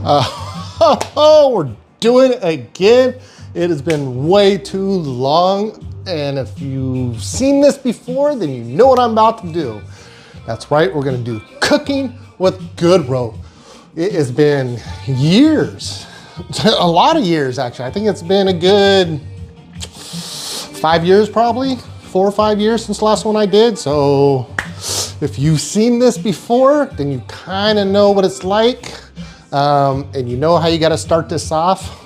We're doing it again. It has been way too long, and if you've seen this before, then you know what I'm about to do. That's right, we're gonna do Cooking with Goodrow. It has been years, a lot of years actually. I think it's been a good 5 years probably, 4 or 5 years since the last one I did. So if you've seen this before, then you kind of know what it's like. And you know how you got to start this off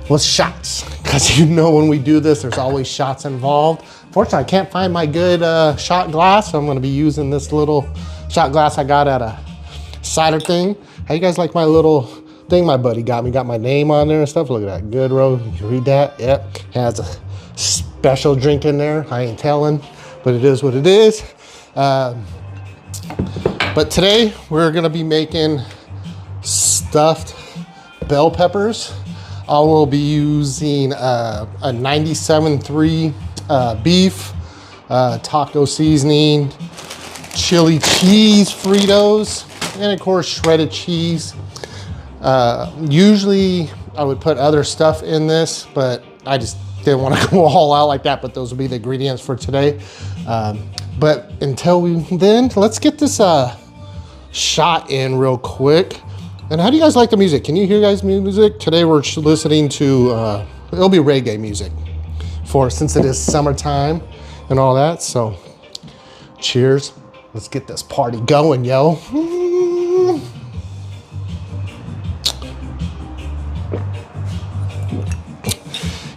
with shots, because you know when we do this, there's always shots involved. Fortunately, I can't find my good shot glass, so I'm going to be using this little shot glass I got at a cider thing. How you guys like my little thing my buddy got me? Got my name on there and stuff. Look at that, Goodrow. You read that? Yep. It has a special drink in there. I ain't telling, but it is what it is. But today we're gonna be making stuffed bell peppers. I will be using a 97.3 beef, taco seasoning, chili cheese Fritos, and of course shredded cheese. Usually I would put other stuff in this, but I just didn't want to go all out like that, but those will be the ingredients for today. But until then, let's get this shot in real quick. And how do you guys like the music? Can you hear guys music? Today we're listening to, it'll be reggae music since it is summertime and all that. So cheers. Let's get this party going, yo.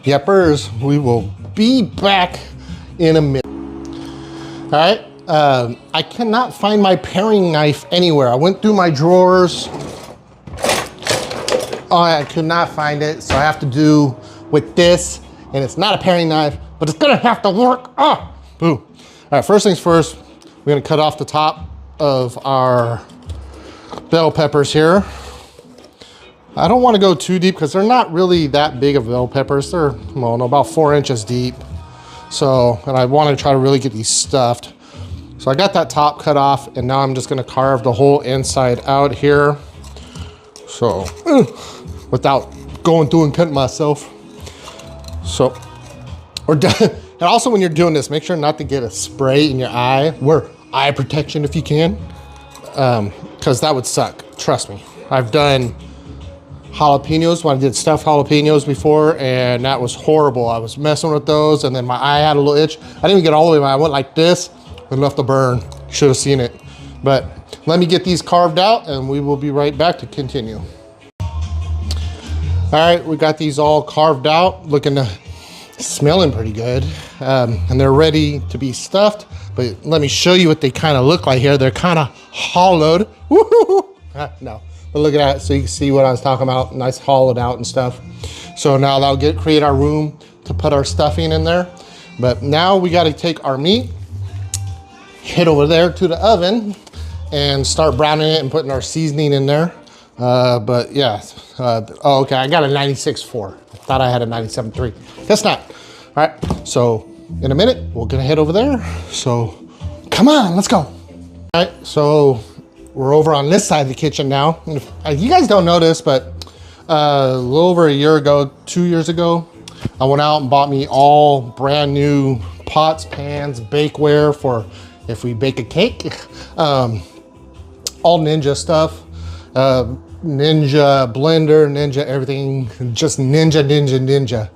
Yepers, we will be back in a minute. All right, I cannot find my paring knife anywhere. I went through my drawers. Oh, I could not find it, so I have to do with this, and it's not a paring knife, but it's gonna have to work. Ah, boo. All right, first things first, we're gonna cut off the top of our bell peppers here. I don't want to go too deep because they're not really that big of bell peppers. They're, well, no, about 4 inches deep. So, and I want to try to really get these stuffed. So I got that top cut off, and now I'm just going to carve the whole inside out here. So, without going through and cutting myself. So, we're done. And also when you're doing this, make sure not to get a spray in your eye. Wear eye protection if you can, because that would suck. Trust me. I've done jalapenos when I did stuffed jalapenos before, and that was horrible. I was messing with those, and then my eye had a little itch. I didn't even get all the way. I went like this and left the burn. Should have seen it. But let me get these carved out, and we will be right back to continue. All right, we got these all carved out, smelling pretty good, and they're ready to be stuffed. But let me show you what they kind of look like here. They're kind of hollowed. Woo-hoo-hoo. No. But look at that, so you can see what I was talking about, nice hollowed out and stuff. So now that'll create our room to put our stuffing in there. But now we gotta take our meat, head over there to the oven, and start browning it and putting our seasoning in there. But yeah, oh, okay, I got a 96.4. I thought I had a 97.3. Guess not. All right, so in a minute, we're gonna head over there. So come on, let's go. All right, so we're over on this side of the kitchen now. You guys don't know this, but a little over a year ago, 2 years ago, I went out and bought me all brand new pots, pans, bakeware for if we bake a cake. All Ninja stuff. Ninja blender, Ninja everything, just Ninja.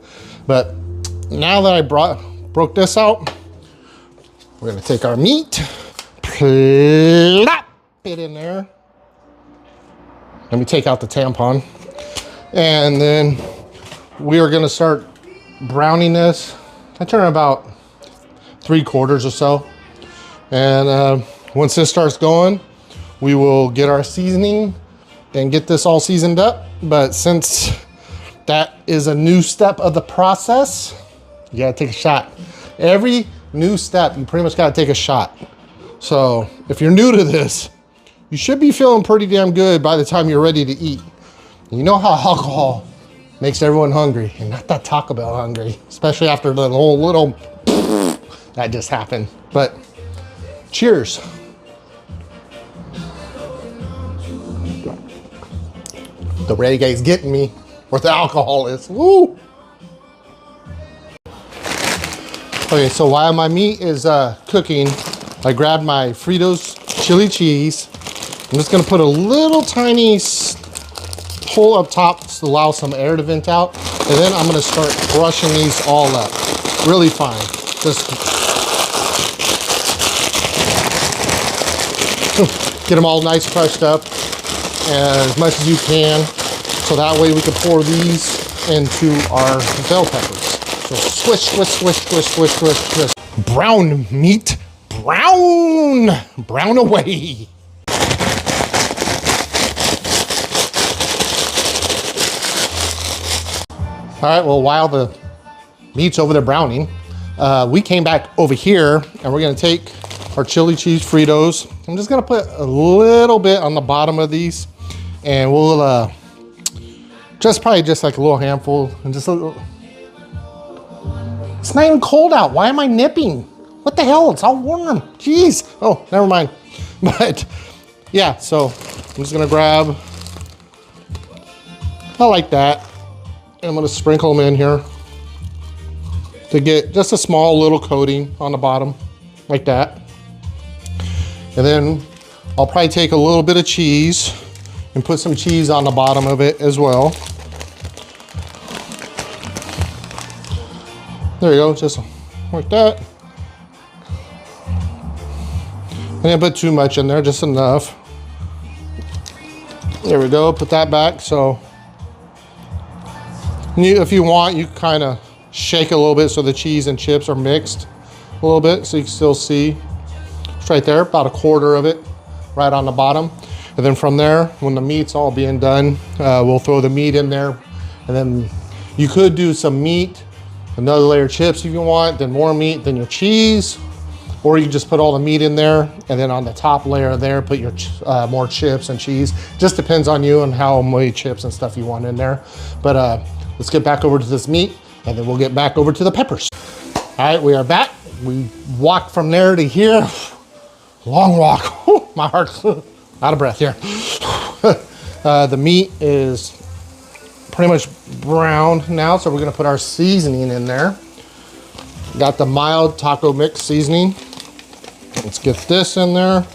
But now that I broke this out, we're gonna take our meat, plop it in there. Let me take out the tampon. And then we are gonna start browning this. I turn about 3/4 or so. And once this starts going, we will get our seasoning and get this all seasoned up. But since that is a new step of the process, you gotta take a shot. Every new step, you pretty much gotta take a shot. So if you're new to this, you should be feeling pretty damn good by the time you're ready to eat. You know how alcohol makes everyone hungry, and not that Taco Bell hungry, especially after the whole little that just happened. But cheers. The reggae's getting me, or the alcohol is. Woo! Okay, so while my meat is cooking, I grabbed my Fritos chili cheese. I'm just gonna put a little tiny hole up top to allow some air to vent out. And then I'm gonna start brushing these all up. Really fine. Just get them all nice crushed up as much as you can. So that way we can pour these into our bell peppers. So swish, swish, swish, swish, swish, swish, swish. Brown meat, brown away. All right, well, while the meat's over there browning, we came back over here and we're gonna take our chili cheese Fritos. I'm just gonna put a little bit on the bottom of these and we'll probably just like a little handful and just a little. It's not even cold out. Why am I nipping? What the hell? It's all warm. Jeez. Oh, never mind. But yeah, so I'm just gonna grab, I like that. And I'm gonna sprinkle them in here to get just a small little coating on the bottom, like that. And then I'll probably take a little bit of cheese and put some cheese on the bottom of it as well. There you go, just like that. I didn't put too much in there, just enough. There we go, put that back. So if you want, you kind of shake a little bit so the cheese and chips are mixed a little bit so you can still see. It's right there, about a quarter of it right on the bottom. And then from there, when the meat's all being done, we'll throw the meat in there. And then you could do some meat, another layer of chips if you want, then more meat, then your cheese. Or you can just put all the meat in there and then on the top layer there, put your more chips and cheese. Just depends on you and how many chips and stuff you want in there. But let's get back over to this meat and then we'll get back over to the peppers. All right, we are back. We walked from there to here. Long walk. My heart's out of breath here. The meat is pretty much browned now, so we're gonna put our seasoning in there. Got the mild taco mix seasoning. Let's get this in there.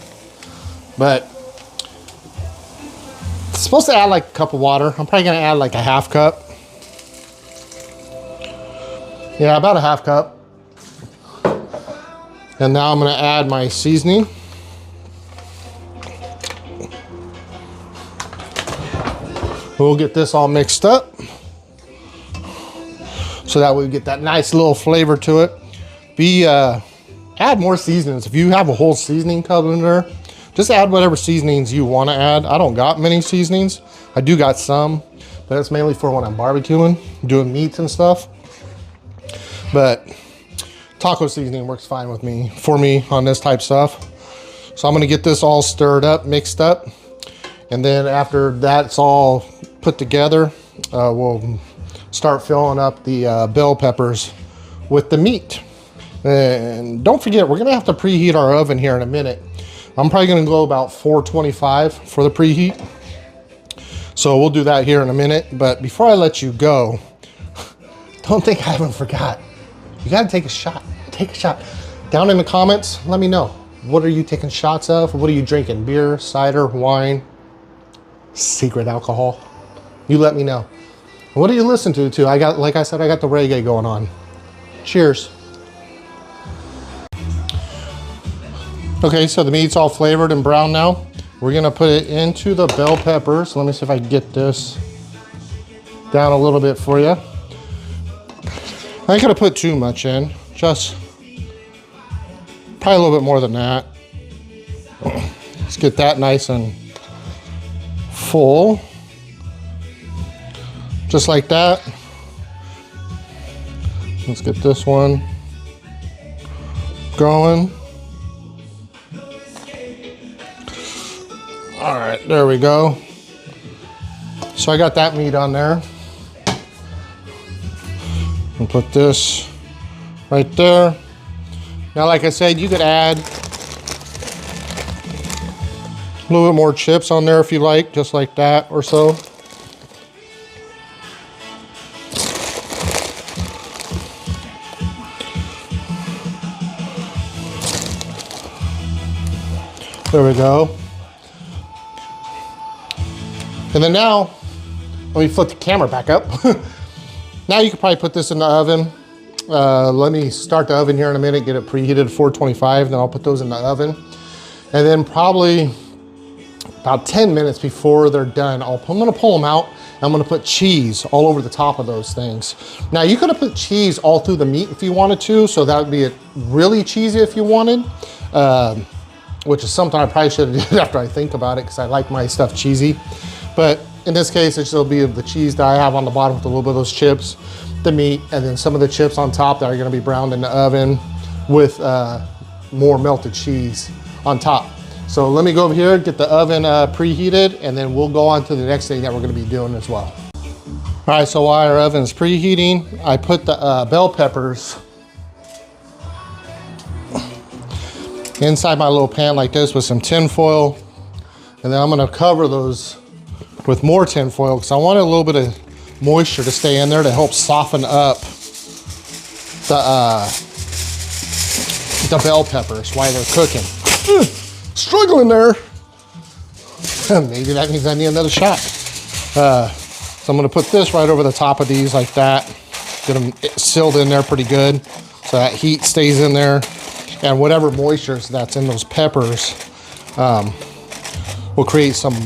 But it's supposed to add like a cup of water. I'm probably gonna add like a half cup. Yeah, about a half cup. And now I'm gonna add my seasoning. We'll get this all mixed up so that we get that nice little flavor to it. Add more seasonings. If you have a whole seasoning cupboard in there, just add whatever seasonings you want to add. I don't got many seasonings. I do got some, but it's mainly for when I'm barbecuing, doing meats and stuff. But taco seasoning works fine with me, for me on this type stuff. So I'm gonna get this all stirred up, mixed up. And then after that's all put together, we'll start filling up the bell peppers with the meat. And don't forget, we're gonna have to preheat our oven here in a minute. I'm probably gonna go about 425 for the preheat. So we'll do that here in a minute. But before I let you go, don't think I haven't forgot. You gotta take a shot. Take a shot. Down in the comments, let me know. What are you taking shots of? What are you drinking? Beer, cider, wine, secret alcohol? You let me know. What do you listen to? I got, like I said, I got the reggae going on. Cheers. Okay, so the meat's all flavored and brown now. We're gonna put it into the bell peppers. Let me see if I can get this down a little bit for you. I ain't gonna put too much in, just probably a little bit more than that. Let's get that nice and full. Just like that. Let's get this one going. All right, there we go. So I got that meat on there. And put this right there. Now, like I said, you could add little bit more chips on there if you like, just like that or so. There we go. And then now, let me flip the camera back up. Now you can probably put this in the oven. Let me start the oven here in a minute, get it preheated to 425, then I'll put those in the oven. And then probably about 10 minutes before they're done, I'm gonna pull them out. I'm gonna put cheese all over the top of those things. Now you could have put cheese all through the meat if you wanted to, so that would be really cheesy if you wanted, which is something I probably should have did after I think about it, because I like my stuff cheesy. But in this case, it will be the cheese that I have on the bottom with a little bit of those chips, the meat, and then some of the chips on top that are gonna be browned in the oven with more melted cheese on top. So let me go over here, get the oven preheated, and then we'll go on to the next thing that we're gonna be doing as well. All right, so while our oven's preheating, I put the bell peppers inside my little pan like this with some tin foil. And then I'm gonna cover those with more tin foil because I want a little bit of moisture to stay in there to help soften up the bell peppers while they're cooking. Struggling there. Maybe that means I need another shot. So I'm gonna put this right over the top of these like that. Get them sealed in there pretty good so that heat stays in there. And whatever moisture that's in those peppers will create some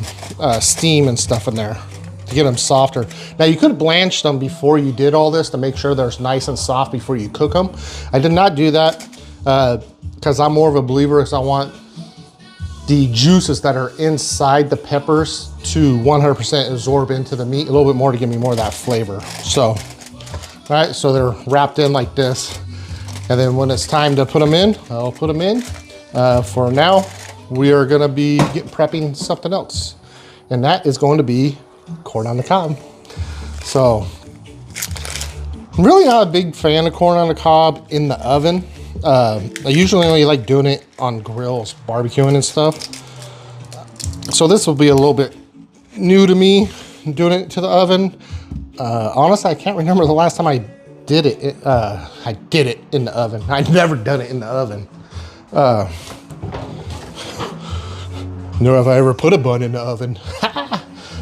steam and stuff in there to get them softer. Now you could blanch them before you did all this to make sure they're nice and soft before you cook them. I did not do that because I'm more of a believer because I want the juices that are inside the peppers to 100% absorb into the meat a little bit more to give me more of that flavor. So, all right, so they're wrapped in like this. And then when it's time to put them in, I'll put them in. For now, we are gonna be prepping something else. And that is going to be corn on the cob. So, I'm really not a big fan of corn on the cob in the oven. I usually only like doing it on grills, barbecuing and stuff. So this will be a little bit new to me, doing it to the oven. Honestly, I can't remember the last time I did it. I did it in the oven. I've never done it in the oven. Nor have I ever put a bun in the oven.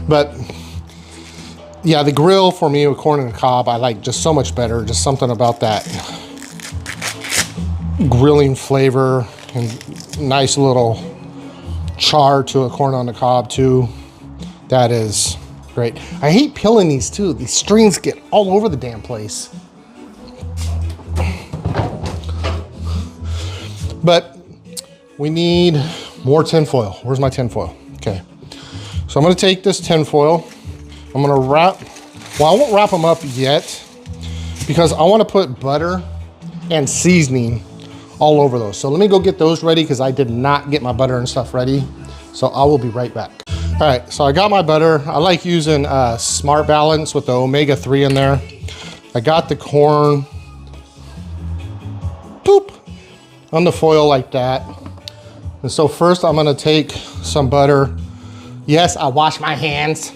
But yeah, the grill for me with corn on the cob, I like just so much better. Just something about that grilling flavor and nice little char to a corn on the cob too. That is great. I hate peeling these too. These strings get all over the damn place. But we need more tin foil. Where's my tin foil? Okay. So I'm gonna take this tin foil. I'm gonna wrap, well, I won't wrap them up yet because I wanna put butter and seasoning all over those. So let me go get those ready because I did not get my butter and stuff ready. So I will be right back. All right, so I got my butter. I like using Smart Balance with the omega-3 in there. I got the corn, boop, on the foil like that. And so first I'm gonna take some butter. Yes, I wash my hands.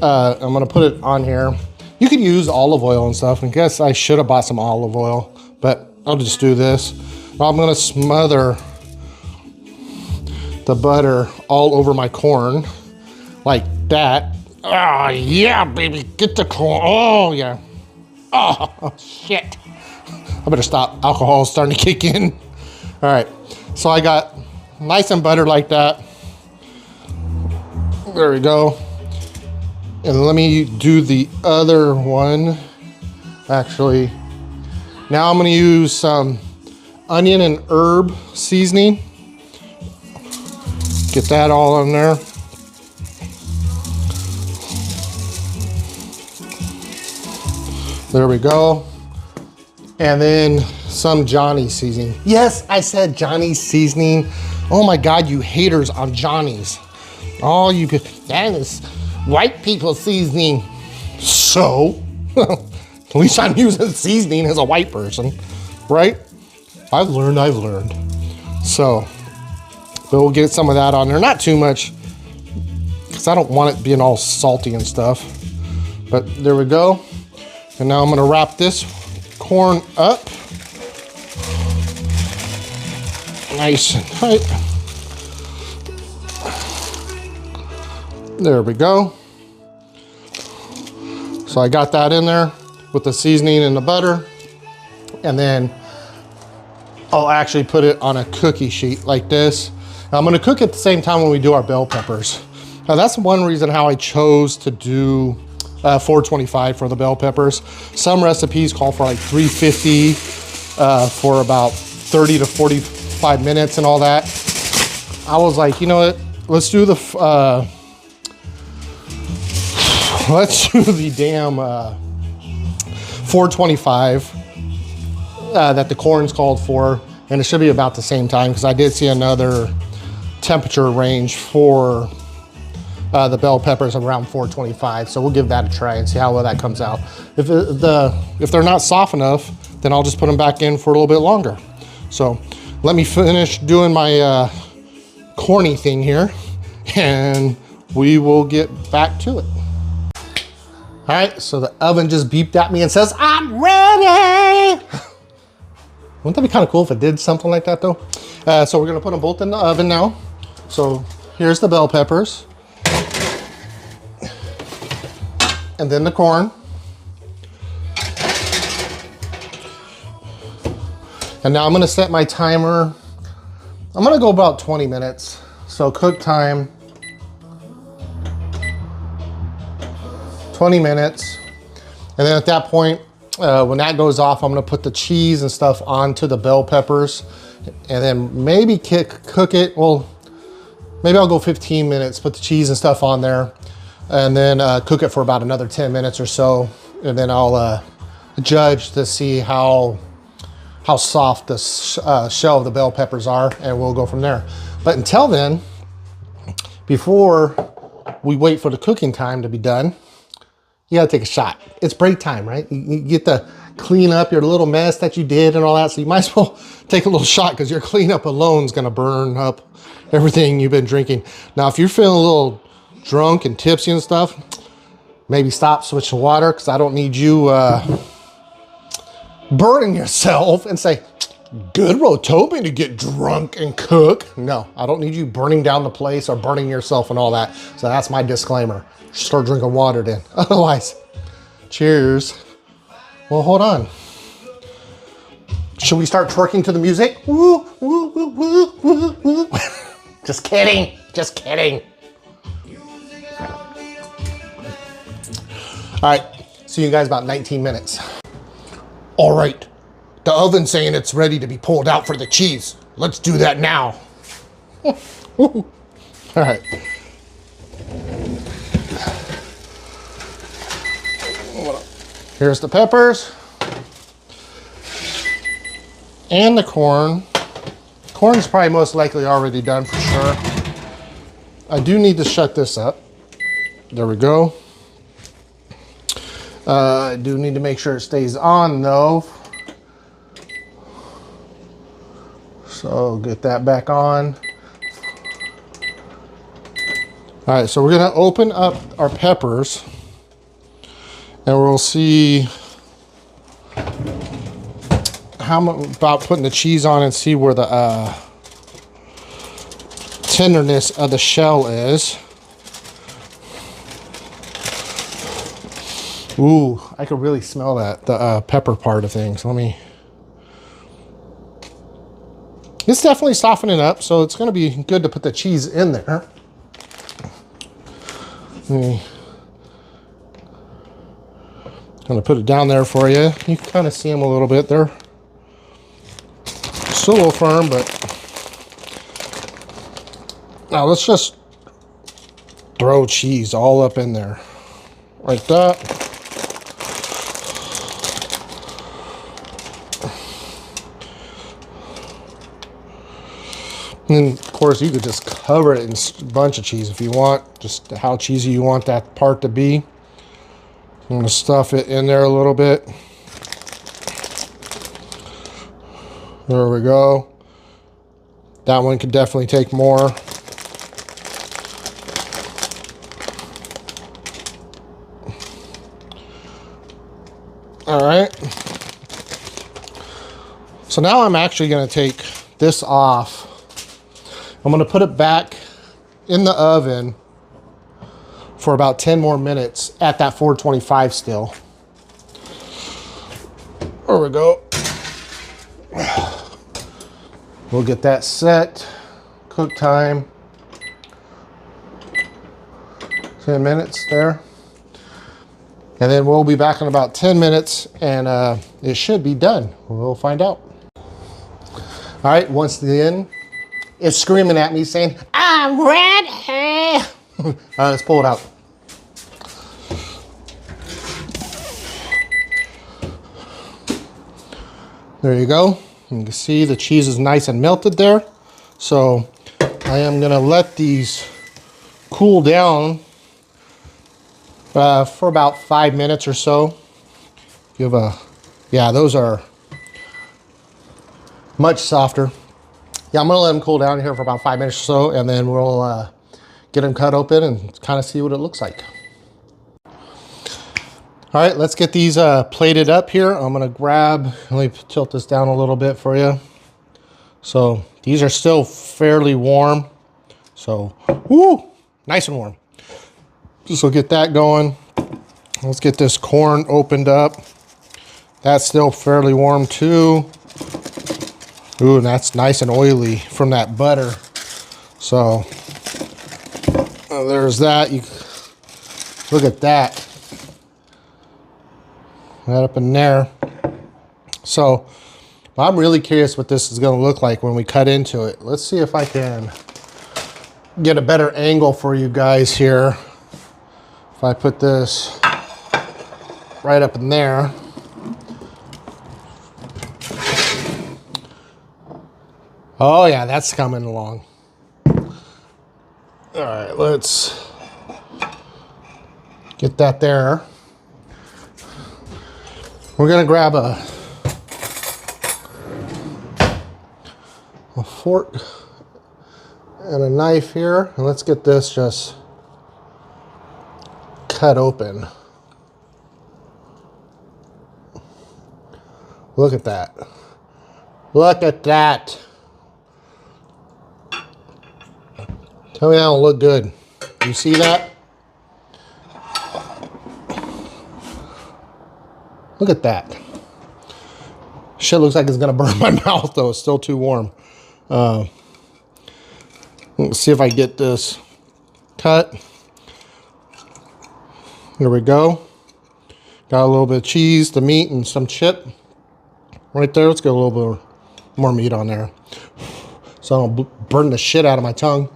I'm gonna put it on here. You could use olive oil and stuff. I guess I should have bought some olive oil, but I'll just do this. I'm gonna smother the butter all over my corn like that. Oh yeah, baby, get the corn. Oh yeah. Oh shit. I better stop. Alcohol is starting to kick in. All right, so I got nice and buttered like that. There we go. And let me do the other one. Actually, now I'm gonna use some onion and herb seasoning. Get that all in there. There we go. And then some Johnny's seasoning. Yes, I said Johnny's seasoning. Oh my God, you haters on Johnny's. Oh, you could, that is white people seasoning. So, at least I'm using seasoning as a white person, right? I've learned. So, but we'll get some of that on there. Not too much because I don't want it being all salty and stuff. But there we go. And now I'm gonna wrap this corn up. Nice and tight. There we go. So I got that in there with the seasoning and the butter. And then I'll actually put it on a cookie sheet like this. Now I'm gonna cook at the same time when we do our bell peppers. Now that's one reason how I chose to do 425 for the bell peppers. Some recipes call for like 350 for about 30 to 45 minutes and all that. I was like, you know what? Let's do the damn 425 that the corn's called for, and it should be about the same time because I did see another temperature range for the bell peppers around 425. So we'll give that a try and see how well that comes out. If they're not soft enough, then I'll just put them back in for a little bit longer. So let me finish doing my corny thing here, and we will get back to it. All right, so the oven just beeped at me and says, I'm ready. Wouldn't that be kind of cool if it did something like that though? So we're gonna put them both in the oven now. So here's the bell peppers. And then the corn. And now I'm gonna set my timer. I'm gonna go about 20 minutes. So cook time, 20 minutes. And then at that point, when that goes off, I'm gonna put the cheese and stuff onto the bell peppers and then maybe cook it. Well, maybe I'll go 15 minutes, put the cheese and stuff on there and then cook it for about another 10 minutes or so. And then I'll judge to see how soft the shell of the bell peppers are, and we'll go from there. But until then, before we wait for the cooking time to be done, you gotta take a shot. It's break time, right? You get to clean up your little mess that you did and all that, so you might as well take a little shot because your cleanup alone is gonna burn up everything you've been drinking. Now, if you're feeling a little drunk and tipsy and stuff, maybe stop, switch to water, because I don't need you burning yourself and say, Goodrow told me to get drunk and cook. No, I don't need you burning down the place or burning yourself and all that. So that's my disclaimer. Start drinking water then. Otherwise, cheers. Well, hold on. Should we start twerking to the music? Woo, woo, woo, woo, woo, woo. Just kidding, just kidding. All right, see you guys about 19 minutes. All right, the oven's saying it's ready to be pulled out for the cheese. Let's do that now. All right. Here's the peppers and the corn. Corn's probably most likely already done for sure. I do need to shut this up. There we go. I do need to make sure it stays on though. So get that back on. All right, so we're gonna open up our peppers and we'll see how much about putting the cheese on and see where the tenderness of the shell is. Ooh, I could really smell that, the pepper part of things. It's definitely softening up, so it's gonna be good to put the cheese in there. I'm gonna put it down there for you. You can kind of see them a little bit. They're still a little firm, but now let's just throw cheese all up in there. Like that. And of course, you could just cover it in a bunch of cheese if you want, just how cheesy you want that part to be. I'm gonna stuff it in there a little bit. There we go. That one could definitely take more. All right. So now I'm actually gonna take this off. I'm gonna put it back in the oven for about 10 more minutes at that 425 still. There we go. We'll get that set. Cook time. 10 minutes there. And then we'll be back in about 10 minutes and it should be done. We'll find out. All right, once again, it's screaming at me saying, I'm ready. All right, let's pull it out. There you go. You can see the cheese is nice and melted there. So I am gonna let these cool down for about 5 minutes or so. Give a, yeah, those are much softer. Yeah, I'm gonna let them cool down here for about 5 minutes or so, and then we'll get them cut open and kind of see what it looks like. All right, let's get these plated up here. I'm gonna grab, let me tilt this down a little bit for you. So these are still fairly warm. So, woo, nice and warm. So get that going. Let's get this corn opened up. That's still fairly warm too. Ooh, and that's nice and oily from that butter. So there's that. You look at that. Right up in there. So I'm really curious what this is going to look like when we cut into it. Let's see if I can get a better angle for you guys here. If I put this right up in there. Oh yeah, that's coming along. All right, let's get that there. We're gonna grab a fork and a knife here, and let's get this just cut open. Look at that. Look at that. Tell me that don't look good. You see that? Look at that. Shit looks like it's gonna burn my mouth though. It's still too warm. Let's see if I get this cut. Here we go. Got a little bit of cheese, the meat, and some chip. Right there, let's get a little bit more meat on there. So I don't burn the shit out of my tongue.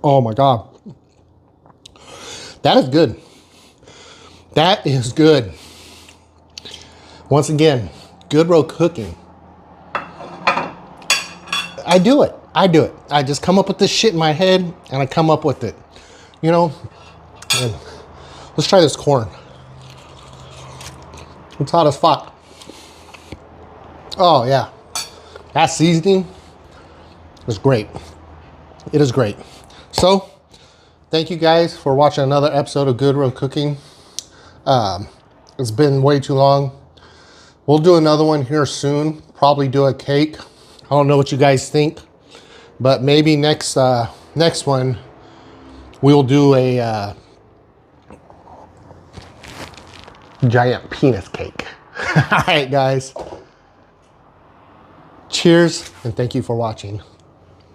Oh my God. That is good. That is good. Once again, Goodrow cooking. I do it. I do it. I just come up with this shit in my head and I come up with it. You know, and let's try this corn. It's hot as fuck. Oh yeah. That seasoning is great. It is great. So, thank you guys for watching another episode of Goodrow Cooking. It's been way too long. We'll do another one here soon. Probably do a cake. I don't know what you guys think, but maybe next one we'll do a giant penis cake. All right, guys. Cheers, and thank you for watching.